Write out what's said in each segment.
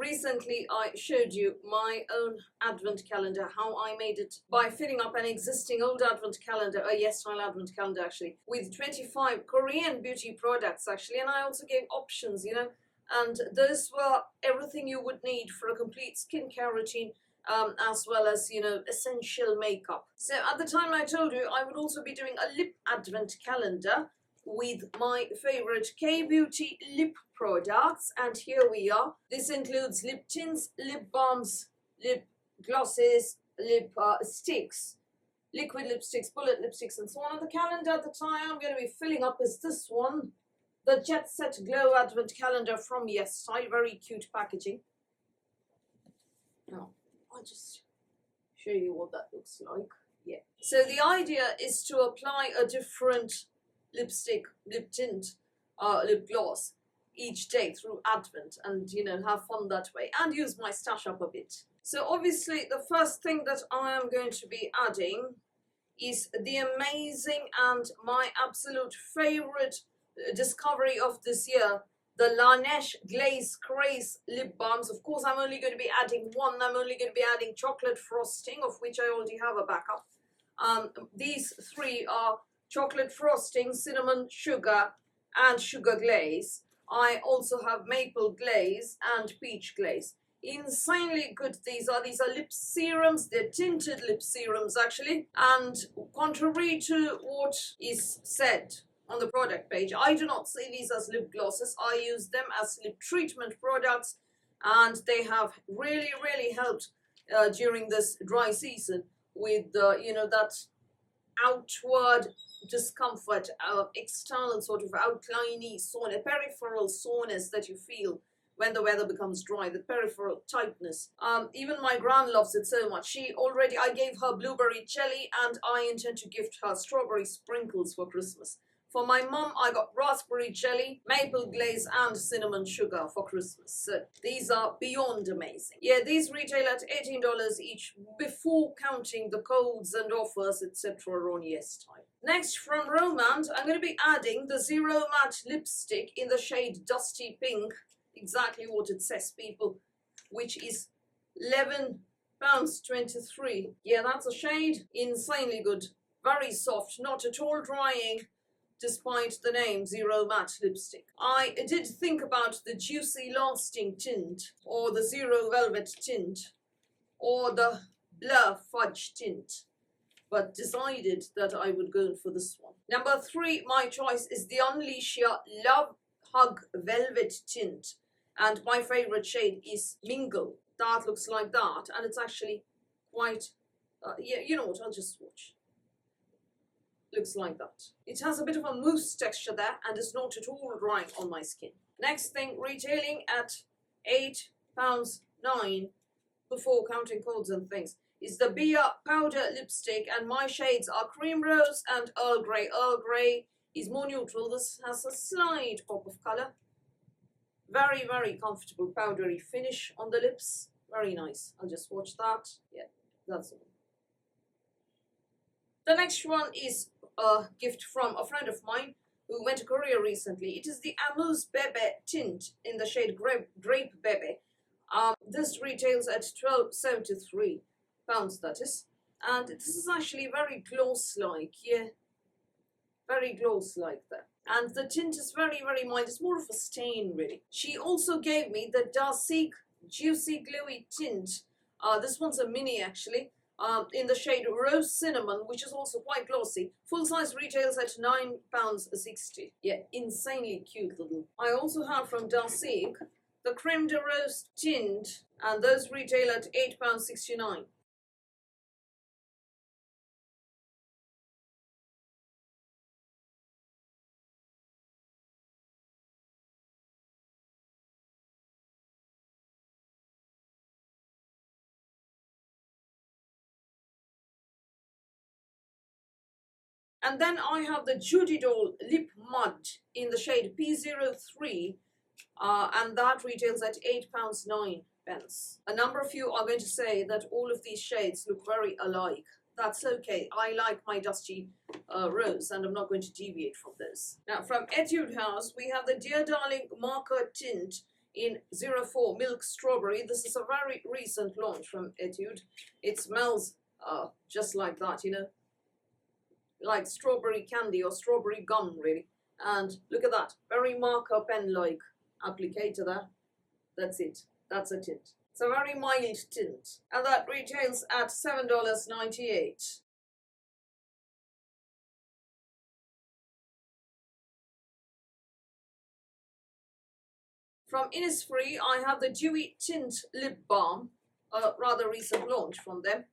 recently I showed you my own advent calendar, how I made it by filling up an existing old advent calendar, a Yes Style advent calendar actually, with 25 Korean beauty products actually, and I also gave options, you know, and those were everything you would need for a complete skincare routine, as well as, you know, essential makeup. So at the time I told you I would also be doing a lip advent calendar with my favorite K-Beauty lip products, and here we are. This includes lip tints, lip balms, lip glosses, lip sticks, liquid lipsticks, bullet lipsticks, and so on. On the calendar at the time I'm going to be filling up is this one, the Jet Set Glow Advent Calendar from Yes Style. Very cute packaging. Now, I'll just show you what that looks like. Yeah. So the idea is to apply a different lipstick, lip tint, lip gloss each day through Advent, and, you know, have fun that way and use my stash up a bit. So obviously the first thing that I am going to be adding is the amazing and my absolute favorite discovery of this year, the Laneige Glaze Craze lip balms. Of course, I'm only going to be adding one. I'm only going to be adding chocolate frosting, of which I already have a backup. These three are chocolate frosting, cinnamon sugar, and sugar glaze. I also have maple glaze and peach glaze. Insanely good these are. These are lip serums. They're tinted lip serums actually, and contrary to what is said on the product page, I do not see these as lip glosses. I use them as lip treatment products, and they have really helped during this dry season with you know, that outward discomfort, external sort of outliney soreness, peripheral soreness that you feel when the weather becomes dry, the peripheral tightness. Even my gran loves it so much. I gave her blueberry jelly, and I intend to gift her strawberry sprinkles for Christmas. For my mum, I got raspberry jelly, maple glaze, and cinnamon sugar for Christmas. So these are beyond amazing. Yeah, these retail at $18 each before counting the codes and offers, etc. on Yes Style. Next, from Romand, I'm going to be adding the Zero Matte lipstick in the shade Dusty Pink. Exactly what it says, people, which is £11.23. Yeah, that's a shade. Insanely good. Very soft, not at all drying, despite the name Zero Matte lipstick. I did think about the Juicy Lasting tint, or the Zero Velvet tint, or the Blur Fudge tint, but decided that I would go for this one. Number 3, my choice is the Unleashia Love Hug Velvet tint, and my favorite shade is Mingle. That looks like that, and it's actually quite, yeah, you know what, I'll just swatch. Looks like that. It has a bit of a mousse texture there, and is not at all drying on my skin. Next thing, retailing at £8.09 before counting codes and things, is the Bia Powder Lipstick, and my shades are Cream Rose and Earl Grey. Earl Grey is more neutral. This has a slight pop of colour. Very comfortable powdery finish on the lips. Very nice. I'll just watch that. Yeah, that's all. The next one is a gift from a friend of mine who went to Korea recently. It is the Amuse Bebe tint in the shade Grape Bebe. This retails at £12.73, that is. And this is actually very gloss-like, yeah. Very gloss-like there. And the tint is very mild. It's more of a stain, really. She also gave me the Darcique Juicy Glowy tint. This one's a mini, actually. In the shade Rose Cinnamon, which is also quite glossy. Full size retails at £9.60. Yeah, insanely cute little. I also have from Darcique the Creme de Rose tint, and those retail at £8.69. And then I have the Judy Doll Lip Mud in the shade P03, and that retails at £8.09. A number of you are going to say that all of these shades look very alike. That's okay. I like my Dusty Rose, and I'm not going to deviate from this. Now, from Etude House, we have the Dear Darling Marker Tint in 04 Milk Strawberry. This is a very recent launch from Etude. It smells just like that, you know, like strawberry candy or strawberry gum, really. And look at that, very marker pen-like applicator there. That's it. That's a tint. It's a very mild tint, and that retails at $7.98. From Innisfree, I have the Dewy Tint Lip Balm, a rather recent launch from them,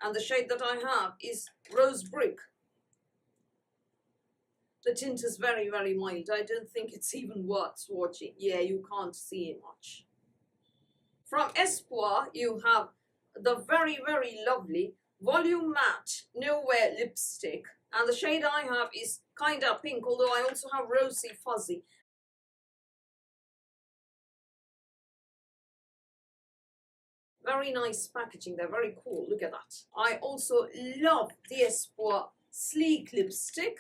and the shade that I have is Rose Brick. The tint is very, very mild. I don't think it's even worth swatching. Yeah, you can't see much. From Espoir, you have the very, very lovely Volume Matte Nowhere Lipstick. And the shade I have is kinda pink, although I also have Rosy Fuzzy. Very nice packaging, they're very cool, look at that. I also love the Espoir Sleek Lipstick.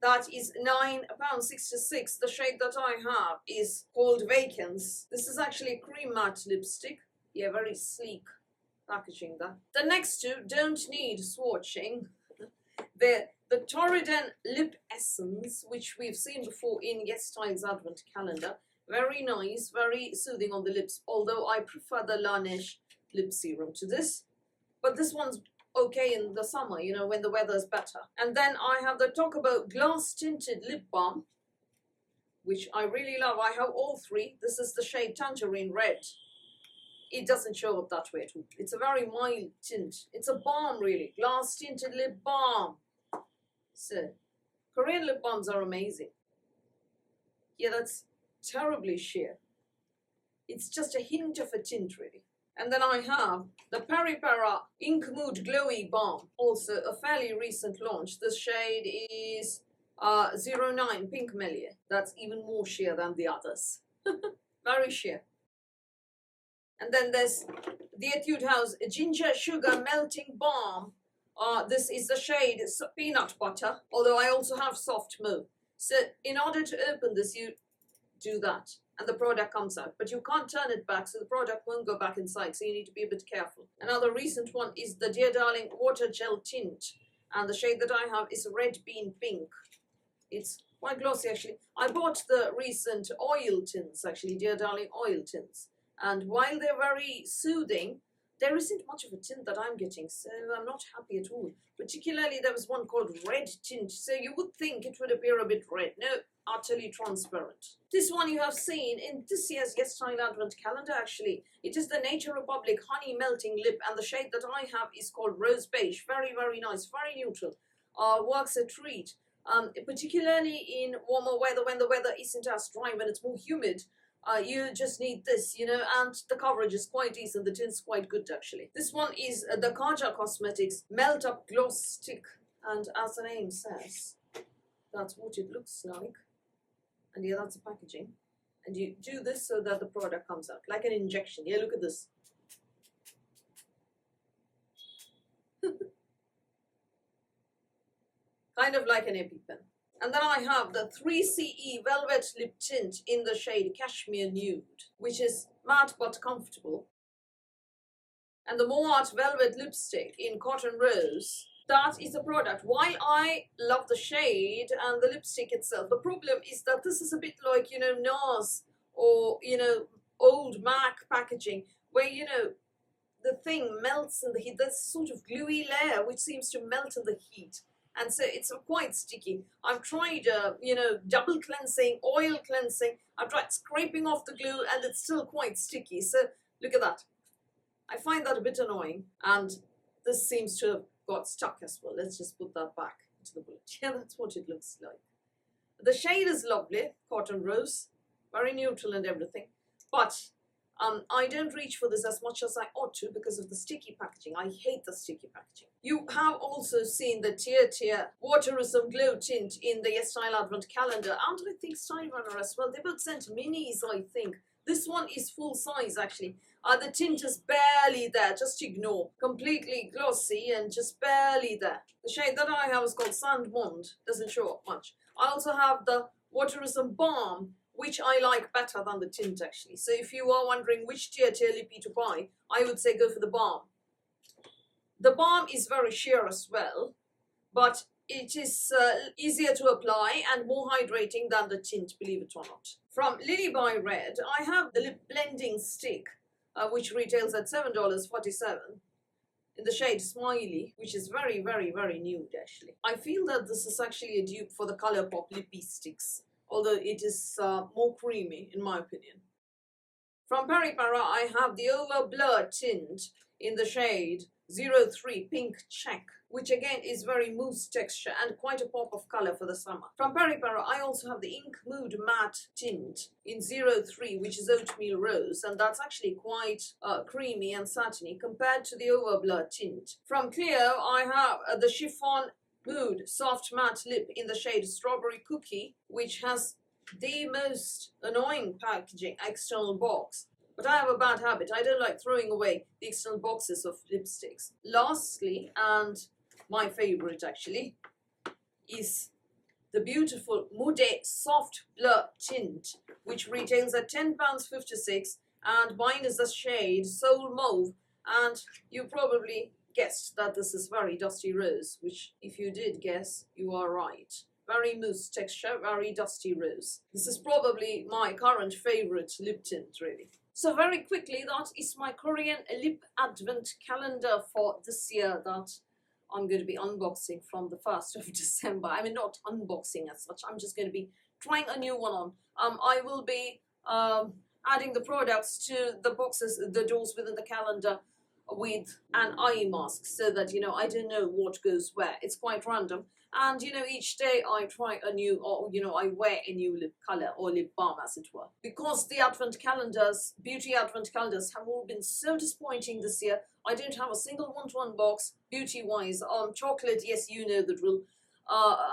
That is £9.66. The shade that I have is called Vacance. This is actually a cream matte lipstick. Yeah, very sleek packaging there. The next two don't need swatching. The Torridon Lip Essence, which we've seen before in YesStyle's Advent Calendar. Very nice, very soothing on the lips, although I prefer the Laneige lip serum to this. But this one's okay in the summer, you know, when the weather's better. And then I have the Tokobo Glass Tinted Lip Balm, which I really love. I have all three. This is the shade Tangerine Red. It doesn't show up that way at all. It's a very mild tint. It's a balm, really. Glass Tinted Lip Balm. So, Korean lip balms are amazing. Yeah, that's terribly sheer. It's just a hint of a tint, really. And then I have the Peripera Ink Mood Glowy Balm, also a fairly recent launch. This shade is 09 Pink Melia. That's even more sheer than the others. Very sheer. And then there's the Etude House Ginger Sugar Melting Balm. This is the shade Peanut Butter, although I also have Soft Mauve. So in order to open this, you do that, and the product comes out, but you can't turn it back, so the product won't go back inside, so you need to be a bit careful. Another recent one is the Dear Darling Water Gel Tint, and the shade that I have is Red Bean Pink. It's quite glossy, actually. I bought the recent oil tints, actually, Dear Darling oil tints, and while they're very soothing, there isn't much of a tint that I'm getting, so I'm not happy at all. Particularly, there was one called Red Tint, so you would think it would appear a bit red. No, utterly transparent. This one you have seen in this year's YesStyle Advent Calendar, actually. It is the Nature Republic Honey Melting Lip, and the shade that I have is called Rose Beige. Very, very nice, very neutral. Works a treat. Particularly in warmer weather, when the weather isn't as dry, when it's more humid. You just need this, you know, and the coverage is quite decent. The tint's quite good, actually. This one is the Kaja Cosmetics Melt Up Gloss Stick, and as the name says, that's what it looks like. And yeah, that's the packaging. And you do this so that the product comes out, like an injection. Yeah, look at this. Kind of like an EpiPen. And then I have the 3CE Velvet Lip Tint in the shade Cashmere Nude, which is matte but comfortable. And the Moat Velvet Lipstick in Cotton Rose. That is the product. While I love the shade and the lipstick itself, the problem is that this is a bit like, you know, NARS or, you know, old MAC packaging, where, you know, the thing melts in the heat. There's sort of gluey layer which seems to melt in the heat. And so it's quite sticky. I've tried, you know, double cleansing, oil cleansing. I've tried scraping off the glue, and it's still quite sticky. So look at that. I find that a bit annoying. And this seems to have got stuck as well. Let's just put that back into the bullet. Yeah, that's what it looks like. The shade is lovely, Cotton Rose. Very neutral and everything. But I don't reach for this as much as I ought to because of the sticky packaging. I hate the sticky packaging. You have also seen the Tier Waterism Glow Tint in the YesStyle Advent Calendar, and I think Style Runner as well. They both sent minis, I think. This one is full size, actually. The tint is barely there, just ignore. Completely glossy and just barely there. The shade that I have is called Sand Monde, doesn't show up much. I also have the Waterism Balm, which I like better than the tint actually. So if you are wondering which tear lippy to buy, I would say go for the balm. The balm is very sheer as well, but it is easier to apply and more hydrating than the tint, believe it or not. From Lily by Red, I have the lip blending stick, which retails at $7.47 in the shade Smiley, which is very, very, very nude actually. I feel that this is actually a dupe for the Colourpop Lippy Sticks, although it is more creamy in my opinion. From Peripera, I have the Over Blur tint in the shade 03 Pink Check, which again is very mousse texture and quite a pop of color for the summer. From Peripera, I also have the Ink Mood Matte tint in 03, which is Oatmeal Rose, and that's actually quite creamy and satiny compared to the Over Blur tint. From Cleo, I have the Chiffon Mood Soft Matte Lip in the shade Strawberry Cookie, which has the most annoying packaging external box. But I have a bad habit. I don't like throwing away the external boxes of lipsticks. Lastly, and my favorite actually, is the beautiful Moudet Soft Blur Tint, which retails at £10.56, and mine is the shade Soul Mauve, and you probably guessed that this is very dusty rose, which if you did guess, you are right. Very mousse texture, very dusty rose. This is probably my current favorite lip tint really. So very quickly, that is my Korean lip advent calendar for this year that I'm going to be unboxing from the 1st of December. I mean, not unboxing as such, I'm just going to be trying a new one on. I will be adding the products to the boxes, the doors within the calendar with an eye mask so that, you know, I don't know what goes where. It's quite random. And, you know, each day I try a new, or, you know, I wear a new lip color or lip balm as it were. Because the advent calendars, beauty advent calendars have all been so disappointing this year. I don't have a single one to unbox beauty-wise. Chocolate, yes, you know the drill.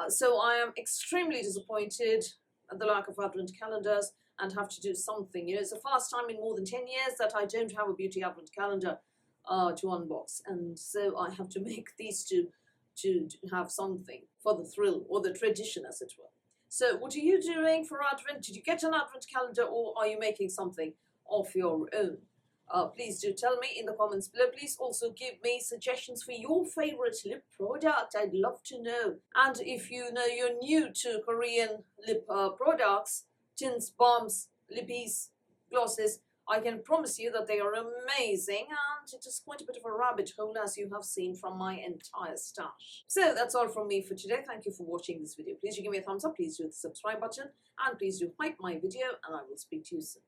So I am extremely disappointed at the lack of advent calendars and have to do something. You know, it's the first time in more than 10 years that I don't have a beauty advent calendar to unbox. And so I have to make these two to have something for the thrill or the tradition as it were. So what are you doing for Advent? Did you get an Advent calendar or are you making something of your own? Please do tell me in the comments below. Please also give me suggestions for your favorite lip product. I'd love to know. And if you know you're new to Korean lip products, tints, balms, lippies, glosses, I can promise you that they are amazing, and it is quite a bit of a rabbit hole, as you have seen from my entire stash. So that's all from me for today. Thank you for watching this video. Please do give me a thumbs up, please do hit the subscribe button, and please do like my video, and I will speak to you soon.